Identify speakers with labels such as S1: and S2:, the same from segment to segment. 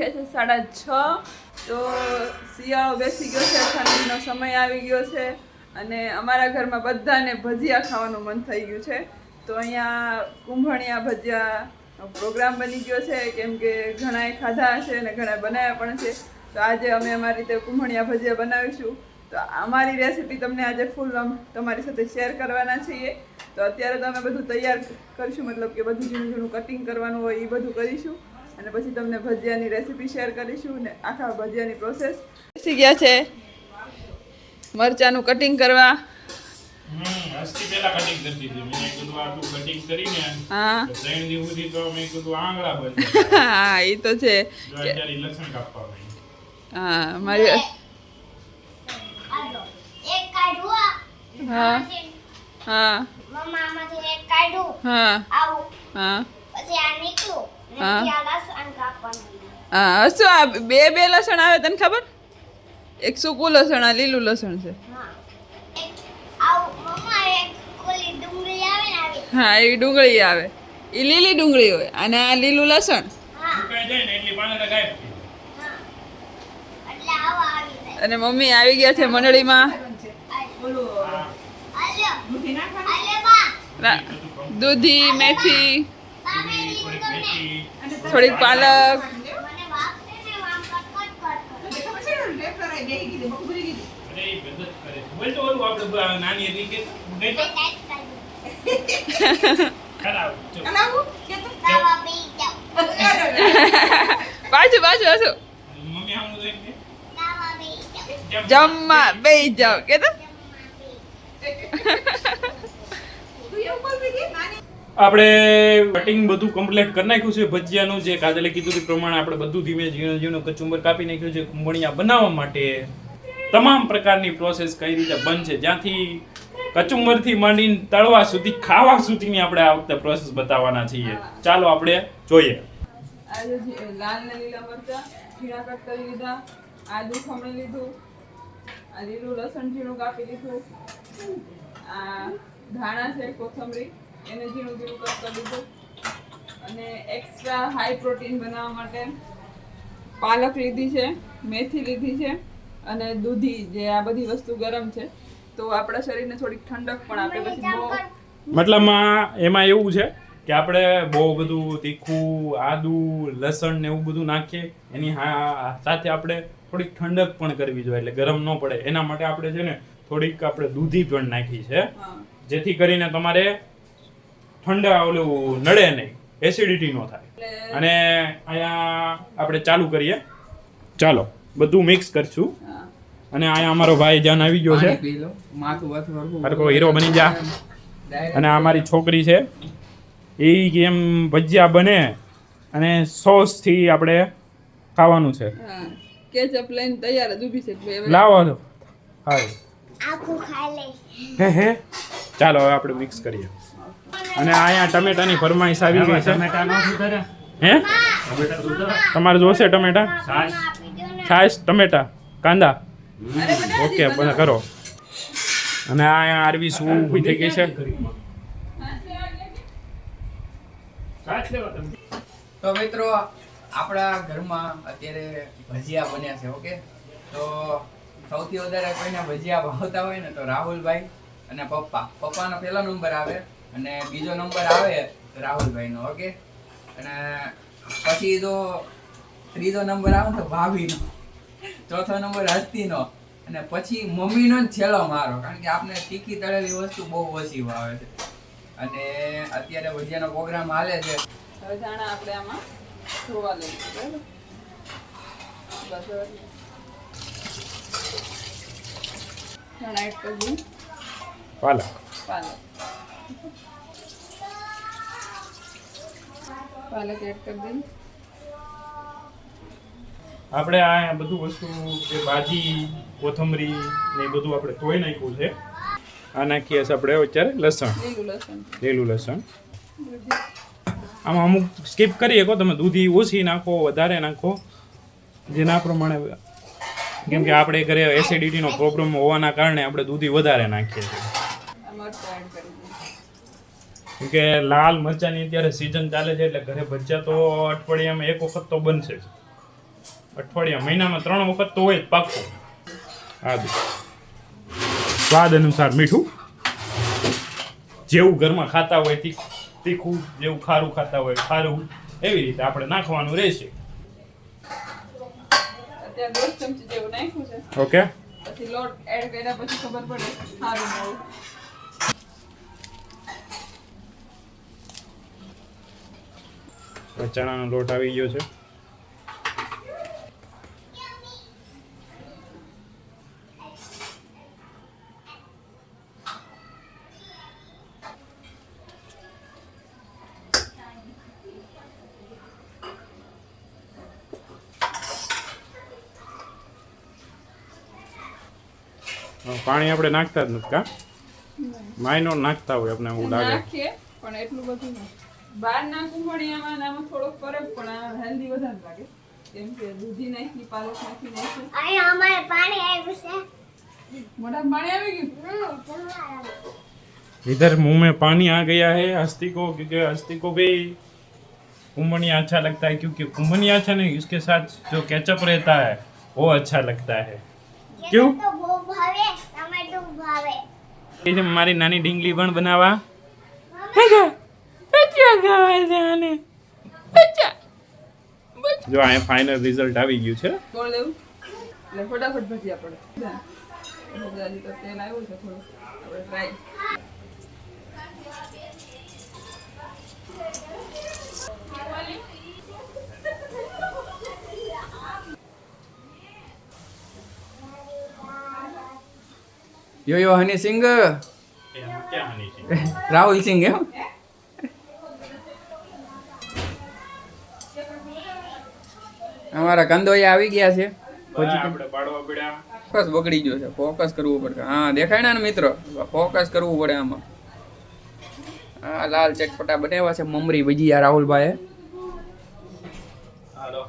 S1: વાગ્યા છે 6:30. તો શિયાળો બેસી ગયો છે, ઠંડીનો સમય આવી ગયો છે અને અમારા ઘરમાં બધાને ભજીયા ખાવાનું મન થઈ ગયું છે. તો અહીંયા કુંભણિયા ભજીયા પ્રોગ્રામ બની ગયો છે, કેમ કે ઘણાએ ખાધા હશે અને ઘણા બનાવ્યા પણ છે. તો આજે અમે અમારી રીતે કુંભણિયા ભજીયા બનાવીશું. તો અમારી રેસીપી તમને આજે ફૂલ તમારી સાથે શેર કરવાના છીએ. તો અત્યારે તો અમે બધું તૈયાર કરીશું, મતલબ કે બધું ઝીણું ઝીણું કટિંગ કરવાનું હોય એ બધું કરીશું અને પછી તમને ભજીયાની રેસીપી શેર કરીશું ને આખા ભજીયાની પ્રોસેસ. બેસી ગયા છે મરચાનું કટિંગ કરવા.
S2: હસ્તી પેલા કટિંગ કરતી હતી. મેં કીધું આટલું કટિંગ કરીને
S1: હા
S2: 3 દિવસ સુધી તો મેં કીધું આંગળા બની.
S1: હા એ તો છે.
S2: અત્યારે લસણ કાપવા હોય.
S1: હા મારી
S3: એક કાઢવા
S1: હા હા
S3: મમ્મા આમાંથી એક કાઢું
S1: હા
S3: આવું
S1: હા
S3: પછી આ નીકળું ને
S1: હા.
S3: પછી આ લસણ કાપવાનું.
S1: હા હસું આ બે લસણ આવે તને ખબર? એક સૂકું લસણ, આ લીલું લસણ છે.
S3: હા એક આવું મમ્મા એક કોલી ડુંગળી આવે ને આવી.
S1: હા એ ડુંગળી આવે, એ લીલી ડુંગળી હોય અને આ લીલું લસણ.
S3: હા
S2: સુકાઈ જાય ને એટલી પાંદડા ગાયબ થઈ
S3: હા એટલે આવા આવી જાય.
S1: અને મમ્મી આવી ગયા છે મંડળીમાં.
S3: આલ્યો બા
S1: રા- દૂધી, મેથી,
S3: તારે
S2: થોડીક મેથી,
S1: થોડીક પાલક.
S3: મને વાગશે ને આમ કટ
S2: અરે એ બધું જ કરે. બોલ તો ઓલું આપણે નાની હતી કે ગઈ તો ખરાબ. ચલો.
S3: તાવા પી જાવ
S1: પાછું
S2: મમ્મી આમ જોઈને
S3: તાવા પી જાવ
S1: જમવા બેસી જાઓ કે તો
S2: આપણે કટિંગ બધું કમ્પ્લીટ કરી નાખ્યું છે ભજીયાનું. જે કાજલે કીધું તે પ્રમાણે આપણે બધું ધીમે ઝીણું ઝીણું કચુંબર કાપી નાખ્યું છે. કુંભણિયા બનાવવા માટે તમામ પ્રકારની પ્રોસેસ કઈ રીતે બનશે, જ્યાંથી કચુંબરથી માંડીને તળવા સુધી, ખાવા સુધીની આપણે આ વખતે પ્રોસેસ બતાવવાના છીએ. ચાલો આપણે જોઈએ.
S1: આજે લાલ ને લીલા મરચા ઝીણા કટ કરી લીધા, આદુ ખમણી લીધું, આ લીલું લસણ ઝીણું કાપી લીધું, આ ધાણા છે કોથમરી એને ઝીણું ઝીણું કટ કરી લીધું અને એક્સ્ટ્રા હાઈ પ્રોટીન બનાવવા માટે પાલક લીધી છે, મેથી લીધી છે અને દૂધી. જે આ બધી વસ્તુ ગરમ છે તો આપણા શરીરને થોડીક ઠંડક પણ આપે. પછી બહુ
S2: મતલબમાં એમાં એવું છે કે આપણે બહુ બધું તીખું, આદુ, લસણ ને એવું બધું નાખીએ, એની સાથે આપણે થોડીક ઠંડક પણ કરવી જોઈએ, એટલે ગરમ ન પડે. એના માટે આપણે છે ને થોડીક આપણે દૂધી પણ નાખી છે,
S1: હા
S2: જેથી કરીને તમારે ઠંડા ઓલું નડે નહીં, એસિડિટી ન થાય. અને અહીંયા આપણે ચાલુ કરીએ. ચાલો બધું મિક્સ કરશું.
S1: હા
S2: અને અહીંયા અમારો ભાઈ જાન આવી ગયો છે. હરકો હીરો બની જા. અને આ મારી છોકરી છે, એ કેમ ભજીયા બને અને સોસ થી આપણે ખાવાનું છે.
S1: હા કેચઅપ લઈને તૈયાર જ ઊભી છે. હવે
S2: લાવો તો હા
S3: આખું ખાઈ લે
S2: હે ચાલો હવે આપણે મિક્સ કરીએ. અને અહીંયા ટમેટાની ફરમાઈશ આવી ગઈ છે. હે તમારે જોશે ટમેટા? છાશ, ટમેટા, કાંદા. ઓકે બધા કરો. અને અહીંયા આરવી શું ઊભી થઈ ગઈ છે.
S4: તો મિત્રો આપણા ઘરમાં અત્યારે ભજીયા બન્યા છે. ઓકે, તો સૌથી વધારે કોઈને ભજીયા ભાવતા હોય ને તો રાહુલભાઈ અને પપ્પાનો પહેલો નંબર આવે અને બીજો નંબર આવે રાહુલભાઈનો. ઓકે, અને પછી જો ત્રીજો નંબર આવે તો ભાભીનો, ચોથો નંબર હસ્તીનો અને પછી મમ્મીનો જ છેલ્લો મારો, કારણ કે આપણે તીખી તળેલી વસ્તુ બહુ ઓછી ભાવે છે. અને અત્યારે ભજીયાનો પ્રોગ્રામ હાલે છે.
S1: હવે ધાણા આપણે આમાં ધોવા લઈશું. બરાબર? બસ હવે ધાણા એડ કરી દઉં,
S2: પાલક
S1: પાલક એડ કરી દઈ.
S2: આપણે આ બધું વસ્તુ જે ભાજી, કોથમરી ને એ બધું આપણે ધોઈ નાખ્યું છે. આ નાખીએ છીએ આપણે અત્યારે લસણ, લીલું લસણ. આમાં અમુક સ્કીપ કરી શકો તમે, દૂધી ઓછી નાખો, વધારે નાખો, જેના પ્રમાણે, કેમ કે આપણે ઘરે એસિડિટીનો પ્રોબ્લેમ હોવાના કારણે આપણે દૂધી વધારે નાખીએ છીએ. કેમ કે લાલ મરચાંની અત્યારે સિઝન ચાલે છે, એટલે ઘરે ભજીયા તો અઠવાડિયામાં એક વખત તો બનશે જ. અઠવાડિયા મહિનામાં 3 વખત તો હોય જ પાક્કું. આદુ સ્વાદ અનુસાર મીઠું, જેવું ઘરમાં ખાતા હોય તીખું, જેવું ખારું ખાતા હોય ખારું, એવી રીતે આપણે નાખવાનું રહેશે.
S1: અત્યારે 10 ચમચી જેવું નાખ્યું છે.
S2: ઓકે,
S1: પછી લોટ એડ કર્યા પછી ખબર પડે સારું મોળું.
S2: ચણાનો લોટ આવી ગયો છે. પાણી આપણે નાખતા જ નથી કા? માયનો નાખતા હોય આપણે એવું લાગે.
S1: નાખીએ પણ એટલું બધું નહીં. બહારના કુંભળિયામાં ને આમાં થોડોક ફરક પણ આ હેલ્ધી વધારે લાગે. કેમ કે દૂધી નાખી, પાલક નાખી.
S3: અહીંયા અમારે પાણી આવ્યું છે.
S1: મોઢામાં પાણી આવી ગયું.
S2: इधर मुंह में पानी आ गया है हस्ती को, क्योंकि हस्ती को भी कुंभनिया अच्छा लगता है, क्योंकि कुंभनिया अच्छा नहीं, इसके साथ जो केचप रहता है वो अच्छा लगता है. क्यों?
S3: તો બહુ ભાવે, ટમેટું ભાવે.
S2: ये हमारी नानी ढींगली पण बनावा. જો આ ફાઇનલ રિઝલ્ટ આવી ગયું છે.
S1: ગોળ દેવું એટલે ફટાફટ ભજીયા પડે. હજી તો તેલ આવ્યું છે થોડું, આપણે ટ્રાય.
S4: યો હની સિંગ, રાહુલ સિંગ એમ. અમારા કંદોયા આવી ગયા છે.
S2: આપણે પાડવા પડ્યા.
S4: ફોકસ બગડી ગયો છે, ફોકસ કરવું પડશે. હા દેખાય ને મિત્રો, ફોકસ કરવું પડે આમાં. આ લાલ ચટપટા બનાવ્યા છે મમરી ભજીયા રાહુલભાઈએ.
S2: હાલો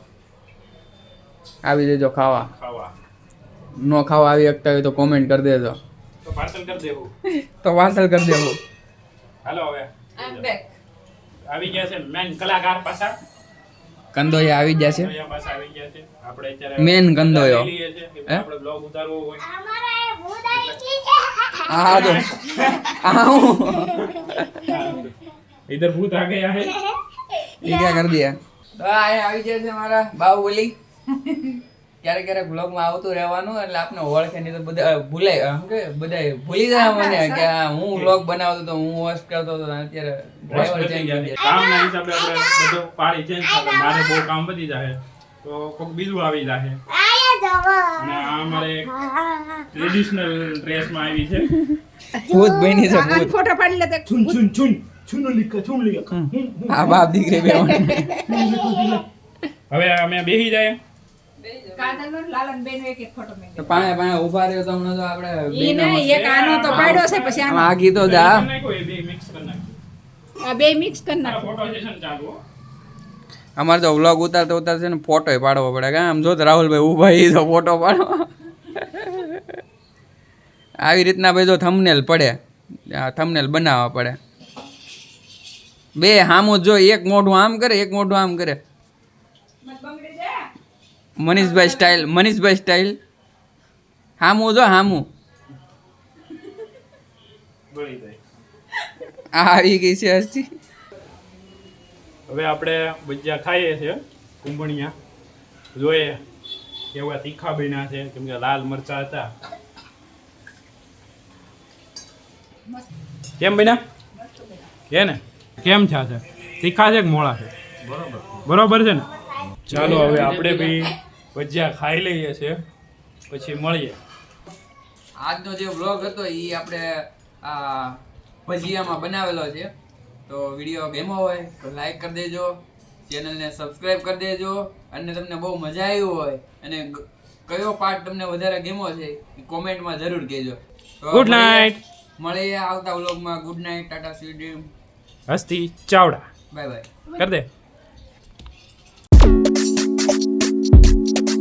S4: આવી દેજો ખાવા.
S2: ખાવા
S4: નો ખાવા આવી શકતા હોય તો કોમેન્ટ કરી દેજો,
S2: તો પાર્સલ કરી દેવું.
S4: તો પાર્સલ કરી દેવું.
S2: હાલો હવે
S1: આઈ એમ બેક.
S2: આવી ગયા છે મેન કલાકાર પાછા.
S4: કંદોયા આવી ગયા છે,
S2: કંદોયા પાછા આવી ગયા છે. આપણે અત્યારે
S4: મેન કંદોયો.
S2: લઈએ છે કે
S4: હે?
S2: આપણે બ્લોગ ઉતારવો હોય.
S3: અમારે ભૂત આવી ગઈ છે.
S4: આ જો આવું
S2: इधर भूत आ गया है.
S4: ये क्या कर दिया? તો આ આવી જાય છે મારા બાહુબલી. ક્યારેક ક્યારેક બ્લોગમાં આવતું રહેવાનું એટલે આપણે ઓળખે નહીં તો બધા ભૂલાય, શું કે બધા ભૂલી જાય મને કે આ હું બ્લોગ બનાવતો તો, હું હોસ્ટ કરતો તો. અત્યારે ડ્રાઈવર ચેન્જ થઈ ગયા.
S2: કામના હિસાબે આપણે બધો પાળી ચેન્જ થાય. મારે બહુ કામ વધી જાય તો કોઈક બીજું આવી જાય.
S3: આયા જવો.
S2: અને આ અમારે ટ્રેડિશનલ ડ્રેસમાં આવી છે.
S4: ભૂત બની છે ભૂત.
S1: ફોટો પાડી લે.
S2: છુન છુન છુન છુન લીકા છુન લીકા.
S4: આ બાપ દીકરી બે
S2: હવે અમે બેહી જાય.
S5: કાજલ લાલન બેન એક એક ફોટો મેં
S4: તો પાણે પાણે ઊભા રહ્યો તો હમણાં તો આપણે
S5: ઈ ને એક આનો તો પાડ્યો છે પછી
S4: આમ આગી તો જા.
S2: બે મિક્સ કરી નાખ્યું.
S5: આ બે મિક્સ કરી નાખો.
S2: ફોટો સેશન ચાલુ હો.
S4: અમારે તો વ્લોગ ઉતારતા ઉતારશે ને ફોટો પાડવો પડે. કે આમ જો તો રાહુલભાઈ ઊભા એ તો ફોટો પાડો. આવી રીતના ભાઈ જો થંબનેલ પડે, થંબનેલ બનાવવા પડે. બે હામું જો, એક મોઢું આમ કરે, એક મોઢું આમ કરે. મનીષભાઈ સ્ટાઇલ, મનીષભાઈ સ્ટાઇલ. હામું જો હામું.
S2: બળી જાય.
S4: આ આવી ગઈ છે હસ્તી.
S2: હવે આપણે ભજીયા ખાઈએ છીએ કુંભણિયા. જોઈએ કેવા તીખા બન્યા છે, કેમ કે લાલ મરચા હતા. કેમ બન્યા? કે ને કેમ થયા છે? તીખા છે કે મોળા છે? બરોબર છે ને? ચાલો હવે આપણે બી ભજીયા ખાઈ લઈએ છીએ, પછી મળીએ.
S4: આજનો જે વ્લોગ હતો એ આપણે આ ભજીયામાં બનાવેલો છે. તો વિડીયો ગમ્યો હોય તો લાઈક કરી દેજો, ચેનલને સબસ્ક્રાઈબ કરી દેજો. અને તમને બહુ મજા આવી હોય અને કયો પાર્ટ તમને વધારે ગમ્યો છે એ કોમેન્ટમાં જરૂર કહેજો.
S2: Good night.
S4: મળીએ આવતા વ્લોગમાં. Good night, tata, sweet dream.
S2: Hasti Chavda
S4: bye bye.
S2: કર દે.